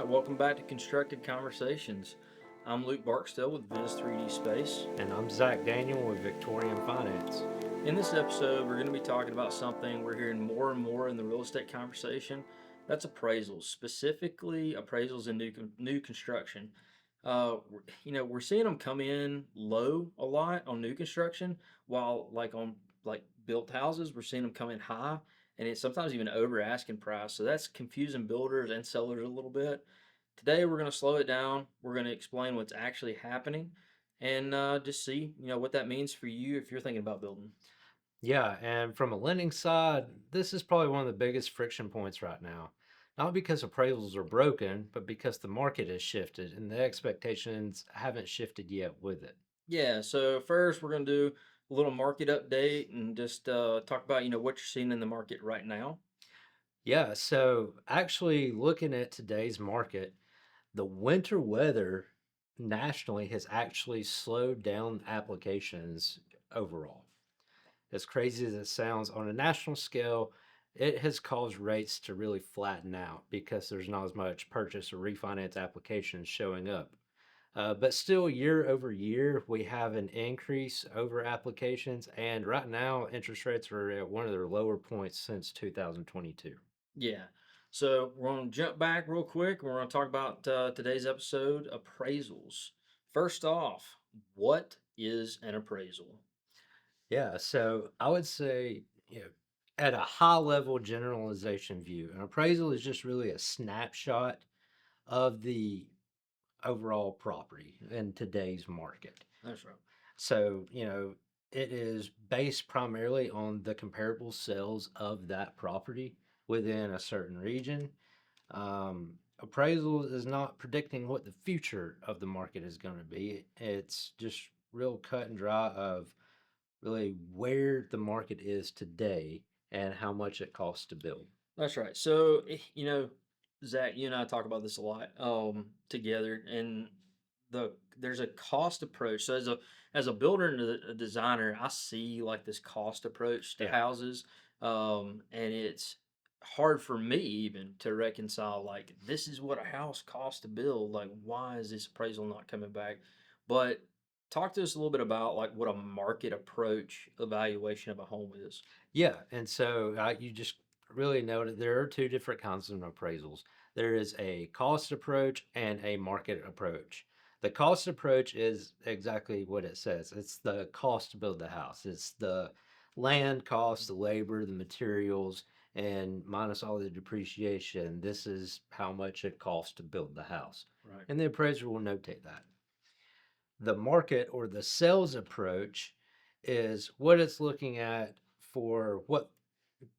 welcome back to Constructed Conversations. I'm Luke Barksdale with Viz 3D Space. And I'm Zach Daniel with Victorian Finance. In this episode, we're going to be talking about something we're hearing more and more in the real estate conversation. That's appraisals, specifically appraisals in new construction. We're seeing them come in low a lot on new construction, while on built houses, we're seeing them come in high, and it's sometimes even over asking price. So that's confusing builders and sellers a little bit. Today, we're going to slow it down. We're going to explain what's actually happening, and just see what that means for you if you're thinking about building. Yeah, and from a lending side, this is probably one of the biggest friction points right now. Not because appraisals are broken, but because the market has shifted and the expectations haven't shifted yet with it. Yeah, so first we're going to do a little market update and just talk about what you're seeing in the market right now. Yeah, so actually looking at today's market, the winter weather nationally has actually slowed down applications overall. As crazy as it sounds, on a national scale, it has caused rates to really flatten out because there's not as much purchase or refinance applications showing up. But still, year over year, we have an increase over applications, and right now, interest rates are at one of their lower points since 2022. Yeah, so we're going to jump back real quick. We're going to talk about today's episode appraisals. First off, what is an appraisal? Yeah, so I would say, at a high level generalization view, an appraisal is just really a snapshot of the overall property in today's market. That's right. So, it is based primarily on the comparable sales of that property within a certain region. Appraisal is not predicting what the future of the market is going to be. It's just real cut and dry of really where the market is today and how much it costs to build. That's right. So, Zach, you and I talk about this a lot together, and there's a cost approach. So, as a builder and a designer, I see like this cost approach to Yeah. houses, and it's hard for me even to reconcile. Like, this is what a house costs to build. Like, why is this appraisal not coming back? But talk to us a little bit about like what a market approach evaluation of a home is. Yeah, and so you just really noted there are two different kinds of appraisals. There is a cost approach and a market approach. The cost approach is exactly what it says. It's the cost to build the house. It's the land cost, the labor, the materials, and minus all the depreciation. This is how much it costs to build the house. Right. And the appraiser will notate that. The market or the sales approach is what it's looking at for what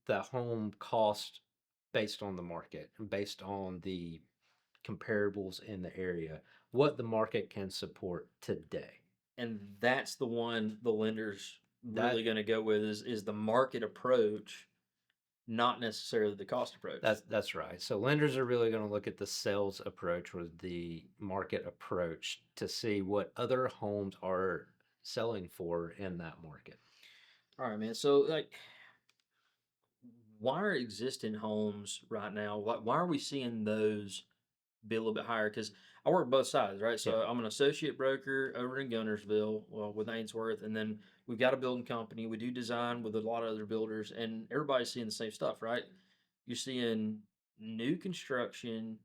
the home cost based on the market and based on the comparables in the area, what the market can support today. And that's the one the lender's really That going to go with is the market approach, not necessarily the cost approach. that's right. So lenders are really going to look at the sales approach or the market approach to see what other homes are selling for in that market. All right, man. So like, why are existing homes right now? Why are we seeing those be a little bit higher? Because I work both sides, right? Yeah. So I'm an associate broker over in Gunnersville, well, with Ainsworth, and then we've got a building company. We do design with a lot of other builders, and everybody's seeing the same stuff, right? You're seeing new construction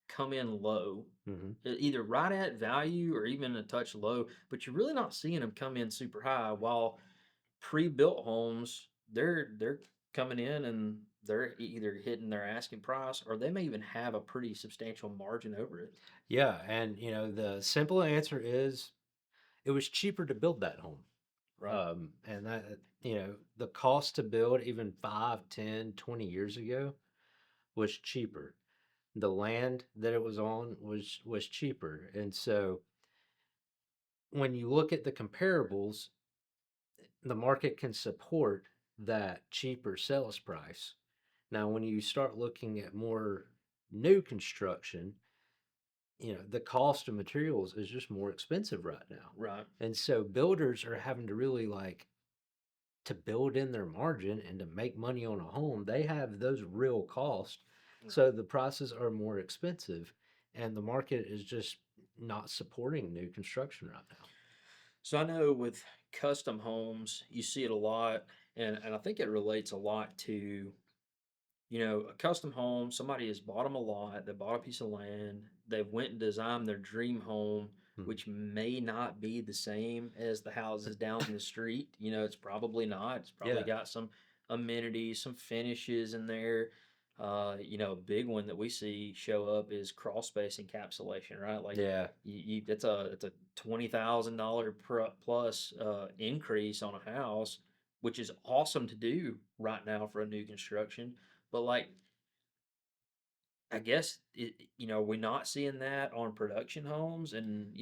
come in low, Hmm. either right at value or even a touch low, but you're really not seeing them come in super high. While pre-built homes, they're coming in and they're either hitting their asking price or they may even have a pretty substantial margin over it. Yeah, and the simple answer is it was cheaper to build that home. Right. And that, the cost to build even 5, 10, 20 years ago was cheaper. The land that it was on was cheaper. And so when you look at the comparables, the market can support that cheaper sales price. Now, when you start looking at more new construction, the cost of materials is just more expensive right now. Right. And so builders are having to really like to build in their margin and to make money on a home, they have those real costs. Right. So the prices are more expensive. and the market is just not supporting new construction right now. So I know with custom homes, you see it a lot, and I think it relates a lot to, a custom home. Somebody has bought them a lot. They bought a piece of land. They went and designed their dream home, Mhm. which may not be the same as the houses down the street. It's probably not. It's probably Yeah, got some amenities, some finishes in there. A big one that we see show up is crawl space encapsulation, right? Like yeah. it's a $20,000 plus increase on a house, which is awesome to do right now for a new construction. But like, I guess we're not seeing that on production homes, and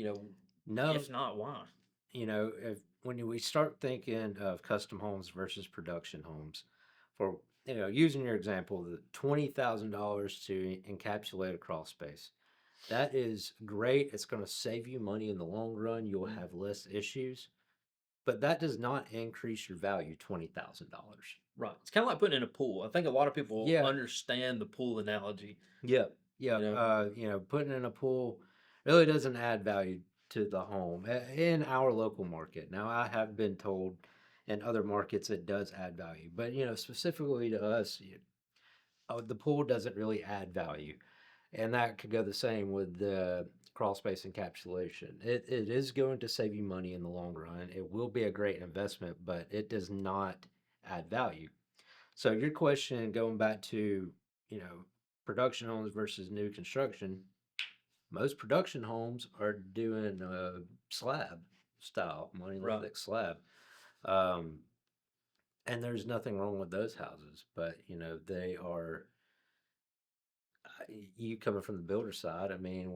No, if not, why? if when we start thinking of custom homes versus production homes, for using your example, the $20,000 to encapsulate a crawl space, that is great. It's going to save you money in the long run. You'll Mm, have less issues, but that does not increase your value $20,000. right. It's kind of like putting in a pool. I think a lot of people Yeah, understand the pool analogy. yep, You yep. know, Putting in a pool really doesn't add value to the home in our local market. Now, I have been told in other markets it does add value, but specifically to us, the pool doesn't really add value, and that could go the same with the crawl space encapsulation. It is going to save you money in the long run. It will be a great investment, but it does not add value. So your question, going back to, you know, production homes versus new construction, most production homes are doing a slab style, right. monolithic slab. Um, and there's nothing wrong with those houses, but they are, you coming from the builder side, I mean,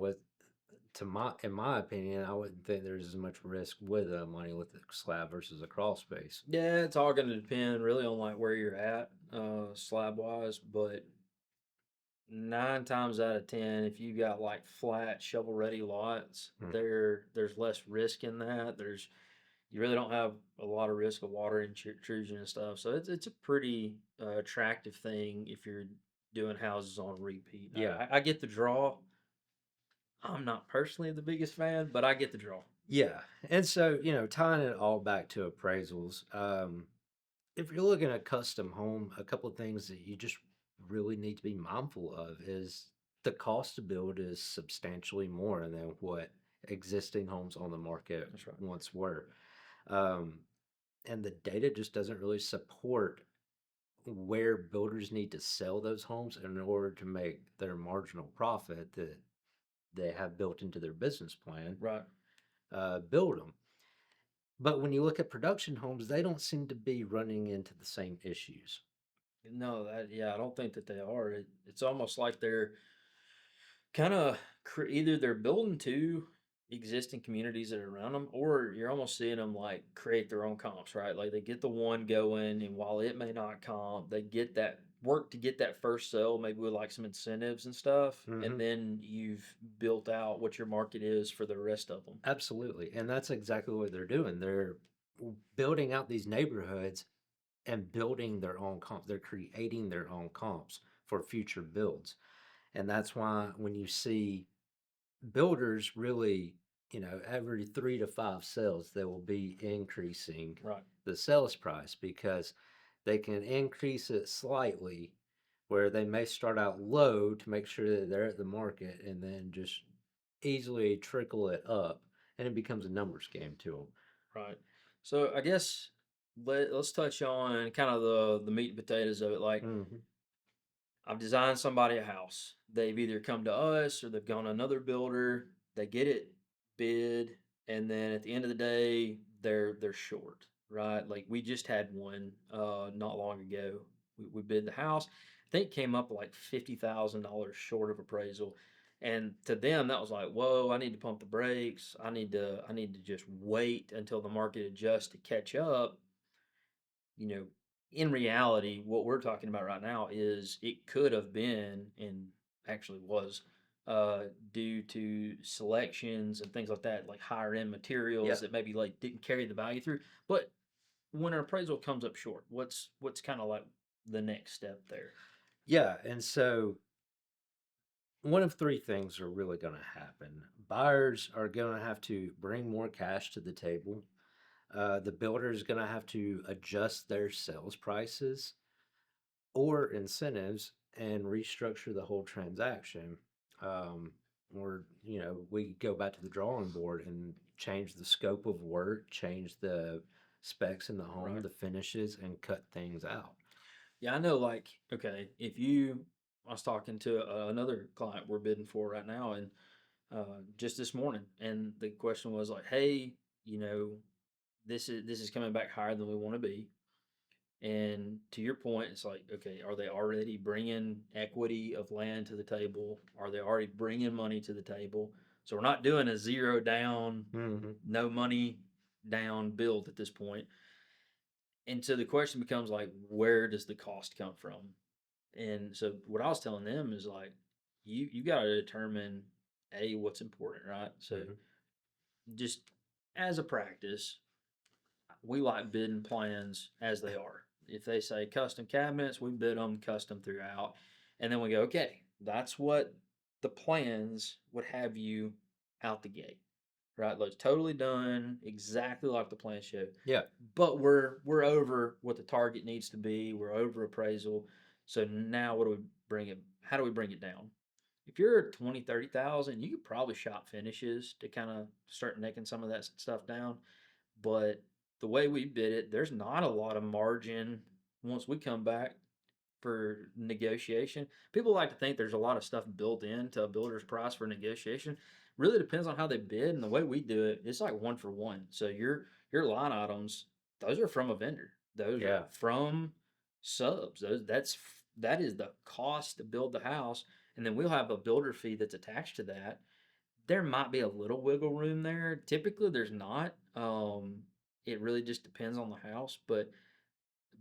in my opinion, I wouldn't think there's as much risk with a monolithic slab versus a crawl space. Yeah, it's all going to depend really on like where you're at, slab wise, but 9 times out of 10, if you got like flat shovel ready lots, Hmm. there's less risk in that. You really don't have a lot of risk of water intrusion and stuff. So it's a pretty attractive thing if you're doing houses on repeat. Yeah. I get the draw. I'm not personally the biggest fan, but I get the draw. Yeah. And so, tying it all back to appraisals, if you're looking at custom home, a couple of things that you just really need to be mindful of is the cost to build is substantially more than what existing homes on the market That's right. once were. Um, and the data just doesn't really support where builders need to sell those homes in order to make their marginal profit that they have built into their business plan, Right. build them. But when you look at production homes, they don't seem to be running into the same issues. No, yeah, I don't think that they are. It's almost like they're kind of either they're building to existing communities that are around them, or you're almost seeing them like create their own comps, right? Like they get the one going, and while it may not comp, they get that work to get that first sale, maybe with like some incentives and stuff, and Hmm. then you've built out what your market is for the rest of them. Absolutely. And that's exactly what they're doing. They're building out these neighborhoods and building their own comps. They're creating their own comps for future builds. And that's why when you see builders really, every 3 to 5 sales, they will be increasing Right. the sales price because they can increase it slightly where they may start out low to make sure that they're at the market and then just easily trickle it up and it becomes a numbers game to them. Right. So I guess let's touch on kind of the meat and potatoes of it. Like, Hmm. I've designed somebody a house. They've either come to us or they've gone to another builder. They get it bid, and then at the end of the day, they're short, right? Like we just had one not long ago. We bid the house. I think it came up like $50,000 short of appraisal. And to them, that was like, whoa! I need to pump the brakes. I need to just wait until the market adjusts to catch up. you know, in reality, what we're talking about right now is it could have been and actually was due to selections and things like that, like higher end Yeah. materials that maybe like didn't carry the value through. But when an appraisal comes up short, what's kind of like the next step there? Yeah. And so one of three things are really going to happen. Buyers are going to have to bring more cash to the table. The builder is going to have to adjust their sales prices or incentives and restructure the whole transaction. Um, or, we go back to the drawing board and change the scope of work, change the specs in the home, Right. the finishes, and cut things out. Yeah, I know. Like, okay, if you, I was talking to another client we're bidding for right now, and just this morning, and the question was like, hey, you know, this is coming back higher than we want to be. And to your point, it's like, okay, are they already bringing equity of land to the table? Are they already bringing money to the table? So we're not doing a zero down, Mm-hmm. no money down build at this point. And so the question becomes like, where does the cost come from? And so what I was telling them is like, you got to determine a what's important, right? So Mm-hmm. just as a practice, we like bidding plans as they are. If they say custom cabinets, we bid them custom throughout. And then we go, okay, that's what the plans would have you out the gate, right? Looks totally done, exactly like the plan showed. Yeah. But we're over what the target needs to be. We're over appraisal. So now what do we bring it? How do we bring it down? If you're at 20, 30,000, you could probably shop finishes to kind of start necking some of that stuff down. But the way we bid it, there's not a lot of margin once we come back for negotiation. People like to think there's a lot of stuff built into a builder's price for negotiation. Really depends on how they bid, and the way we do it, it's like one for one. So your line items, those are from a vendor. Those are Yeah. from subs. That is the cost to build the house, and then we'll have a builder fee that's attached to that. There might be a little wiggle room there. Typically, there's not. It really just depends on the house, but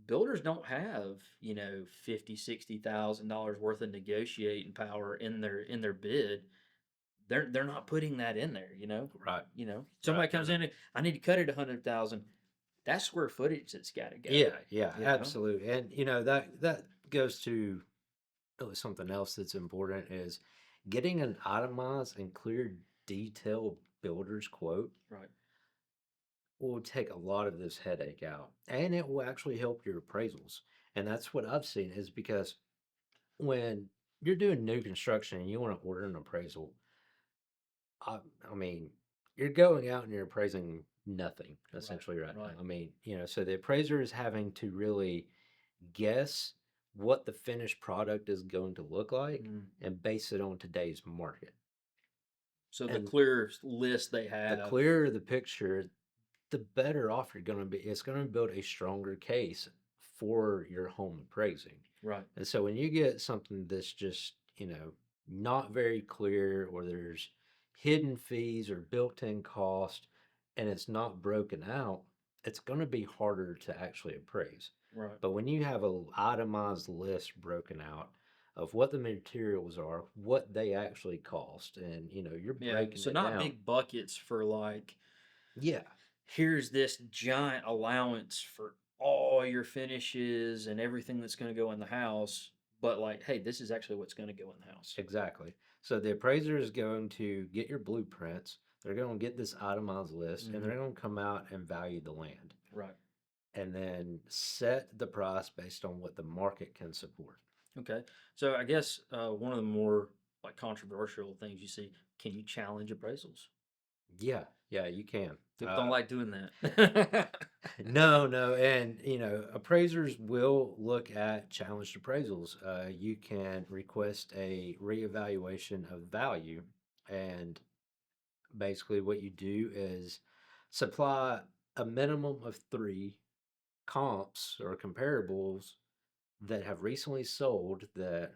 builders don't have, 50, $60,000 worth of negotiating power in their bid. They're not putting that in there, you know. Right. Right. Somebody comes in and I need to cut it 100,000. That's square footage that's got to go, Yeah. Yeah. you know. Absolutely. And that goes to really something else that's important is getting an itemized and clear, detailed builder's quote Right. will take a lot of this headache out, and it will actually help your appraisals. And that's what I've seen is because when you're doing new construction and you want to order an appraisal, I, I mean, you're going out and you're appraising nothing Right. essentially right now. Right. I mean, so the appraiser is having to really guess what the finished product is going to look like Mm. and base it on today's market. So the And clear list they the have. clearer the picture, the better off you're going to be. It's going to build a stronger case for your home appraising. Right. And so when you get something that's just, not very clear, or there's hidden fees or built in cost, and it's not broken out, it's going to be harder to actually appraise. Right. But when you have a itemized list broken out of what the materials are, what they actually cost, and you're Yeah. breaking So it not down. big buckets for like, Yeah, here's this giant allowance for all your finishes and everything that's going to go in the house, but like, hey, this is actually what's going to go in the house. exactly. So the appraiser is going to get your blueprints. They're going to get this itemized list, and Hmm. they're going to come out and value the land, Right. and then set the price based on what the market can support. Okay. So I guess one of the more like controversial things you see, can you challenge appraisals? Yeah, yeah, you can. People don't like doing that. No, no, and appraisers will look at challenged appraisals. You can request a reevaluation of value, and basically what you do is supply a minimum of three comps or comparables that have recently sold that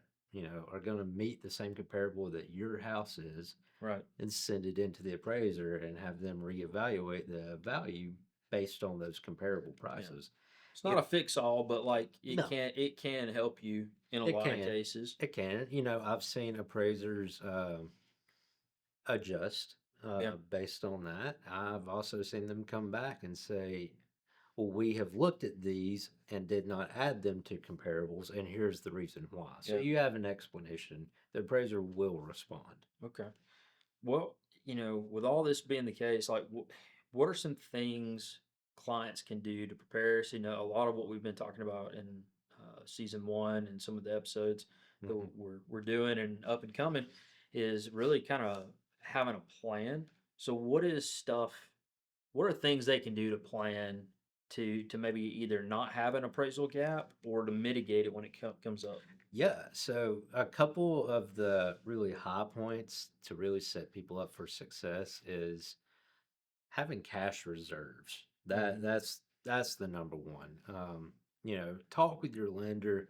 are going to meet the same comparable that your house is, Right. and send it into the appraiser and have them reevaluate the value based on those comparable Yeah. prices. It's not If a fix all, but like No, it can help you in a it lot of can, cases. it can. I've seen appraisers adjust Yeah. based on that. I've also seen them come back and say, Well, we have looked at these and did not add them to comparables, and here's the reason why. So Yeah. you have an explanation. The appraiser will respond. Okay. Well, with all this being the case, like, what are some things clients can do to prepare? So, a lot of what we've been talking about in season one and some of the episodes that Hmm. we're doing and up and coming is really kind of having a plan. So, what are things they can do to plan to maybe either not have an appraisal gap or to mitigate it when it comes up? Yeah, so a couple of the really high points to really set people up for success is having cash reserves. Hmm. That's the number one. Talk with your lender.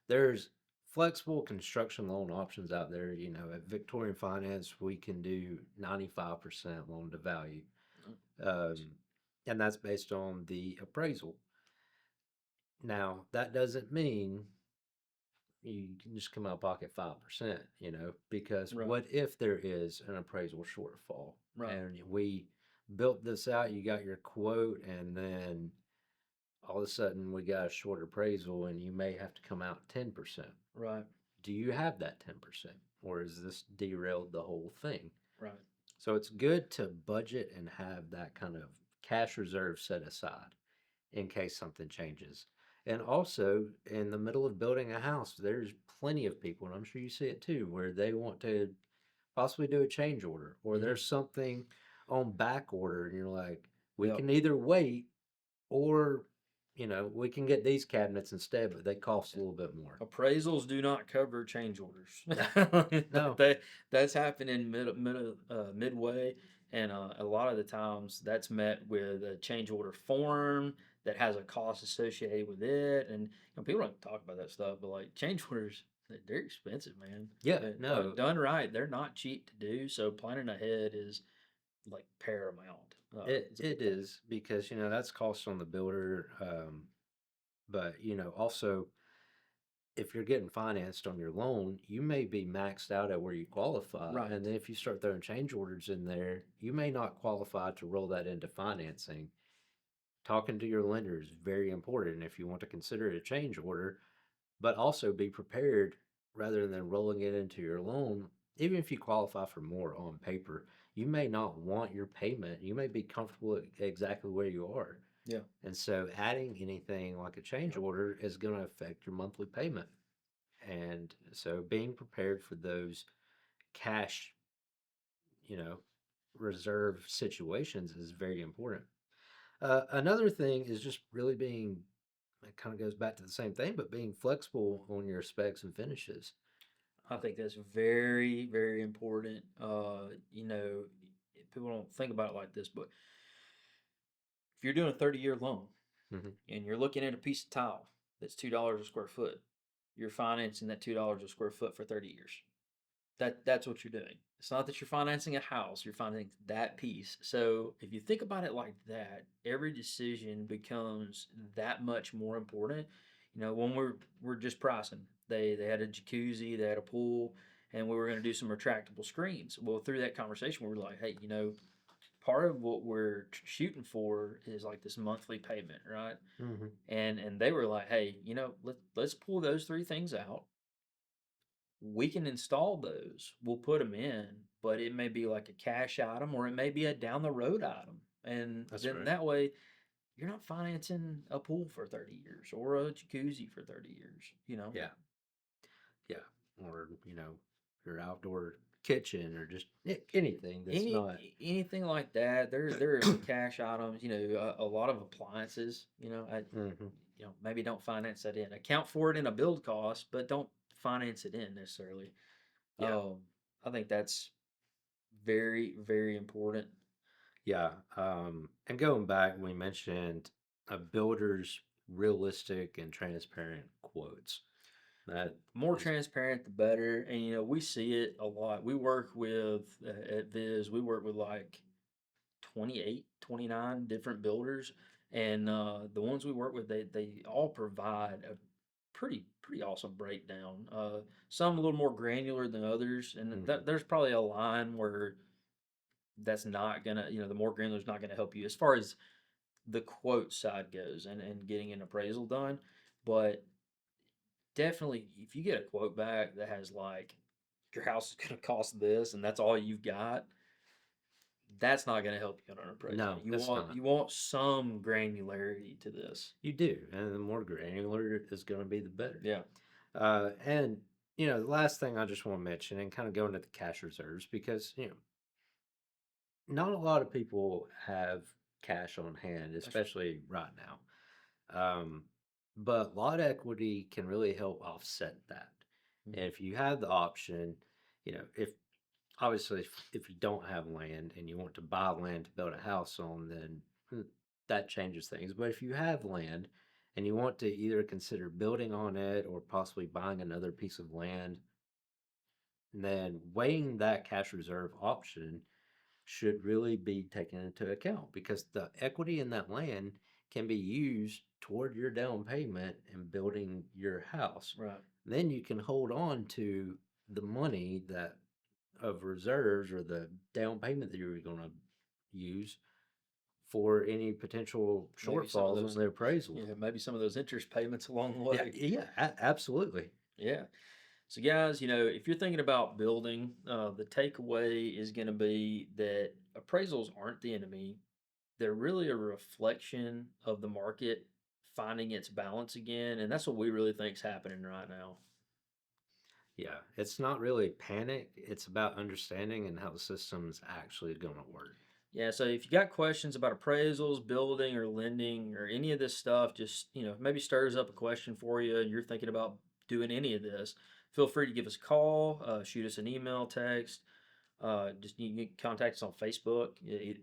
There's flexible construction loan options out there. At Victorian Finance, we can do 95% loan to value, um, and that's based on the appraisal. Now, that doesn't mean you can just come out of pocket 5%, because Right. what if there is an appraisal shortfall Right. and we built this out, you got your quote, and then all of a sudden we got a short appraisal and you may have to come out 10%. Right. Do you have that 10%? Or is this derailed the whole thing? Right. So it's good to budget and have that kind of cash reserve set aside in case something changes. And also, in the middle of building a house, there's plenty of people, and I'm sure you see it too, where they want to possibly do a change order, or Hmm. there's something on back order, and you're like, we Yep. can either wait or, we can get these cabinets instead, but they cost a little bit more. Appraisals do not cover change orders. No, That's happening midway, and a lot of the times that's met with a change order form that has a cost associated with it, and people don't talk about that stuff, but like change orders, they're expensive, man. yeah, no, Done right, they're not cheap to do. So planning ahead is like paramount. it It's a it big thing. is because that's cost on the builder, but also if you're getting financed on your loan, you may be maxed out at where you qualify. And Right. then if you start throwing change orders in there, you may not qualify to roll that into financing. Talking to your lender is very important if you want to consider it a change order, but also be prepared rather than rolling it into your loan. Even if you qualify for more on paper, you may not want your payment. You may be comfortable at exactly where you are. Yeah. And so adding anything like a change Yep. order is going to affect your monthly payment. And so being prepared for those cash, you know, reserve situations is very important. Another thing is just really being, it kind of goes back to the same thing, but being flexible on your specs and finishes. I think that's very, very important. People don't think about it like this, but if you're doing a 30-year loan Hmm. and you're looking at a piece of tile that's $2 a square foot, you're financing that $2 a square foot for 30 years. That's what you're doing. It's not that you're financing a house, you're financing that piece. So if you think about it like that, every decision becomes that much more important. When we're just pricing, they had a jacuzzi, they had a pool, and we were going to do some retractable screens. Well, through that conversation, we were like, hey, part of what we're shooting for is like this monthly payment, right? Hmm. And they were like, hey, let's pull those three things out. We can install those. We'll put them in, but it may be like a cash item or it may be a down the road item. And That's then right. that way you're not financing a pool for 30 years or a jacuzzi for 30 years. Yeah. Yeah. Or, your outdoor kitchen or just anything that's not. Anything like that, there are cash items, a lot of appliances, Hmm. maybe don't finance that in. Account for it in a build cost, but don't finance it in necessarily. Yeah. Um, I think that's very, very important. Yeah. And going back, we mentioned a builder's realistic and transparent quotes. That More is, transparent, the better. And we see it a lot. We work with at Viz. We work with like 28, 29 different builders, and the ones we work with, they all provide a pretty awesome breakdown. Some a little more granular than others, and mhm. there's probably a line where that's not gonna, the more granular is not gonna help you as far as the quote side goes and getting an appraisal done. But definitely, if you get a quote back that has like your house is going to cost this and that's all you've got, that's not going to help you on an appraisal. No, it's not. You want some granularity to this. You do, and the more granular is going to be, the better. Yeah. And the last thing I just want to mention, and kind of go into the cash reserves, because not a lot of people have cash on hand, That's especially right now. But lot equity can really help offset that. right. And if you have the option, if obviously if you don't have land and you want to buy land to build a house on, then that changes things. But if you have land and you want to either consider building on it or possibly buying another piece of land, then weighing that cash reserve option should really be taken into account, because the equity in that land can be used toward your down payment and building your house. Right. Then you can hold on to the money that of reserves, or the down payment that you're going to use for any potential Maybe some of shortfalls on those, the appraisal. yeah, maybe some of those interest payments along the Yeah, way. yeah, absolutely. Yeah. So, guys, if you're thinking about building, the takeaway is going to be that appraisals aren't the enemy. They're really a reflection of the market finding its balance again. And that's what we really think is happening right now. Yeah, it's not really panic. It's about understanding and how the system's actually going to work. Yeah, so if you got questions about appraisals, building, or lending, or any of this stuff, just maybe stirs up a question for you, and you're thinking about doing any of this, feel free to give us a call, shoot us an email, text. Just you can contact us on Facebook.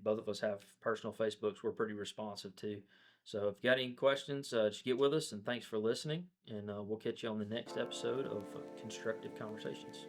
Both of us have personal Facebooks. We're pretty responsive too. So if you got any questions, just get with us. And thanks for listening. And we'll catch you on the next episode of Constructive Conversations.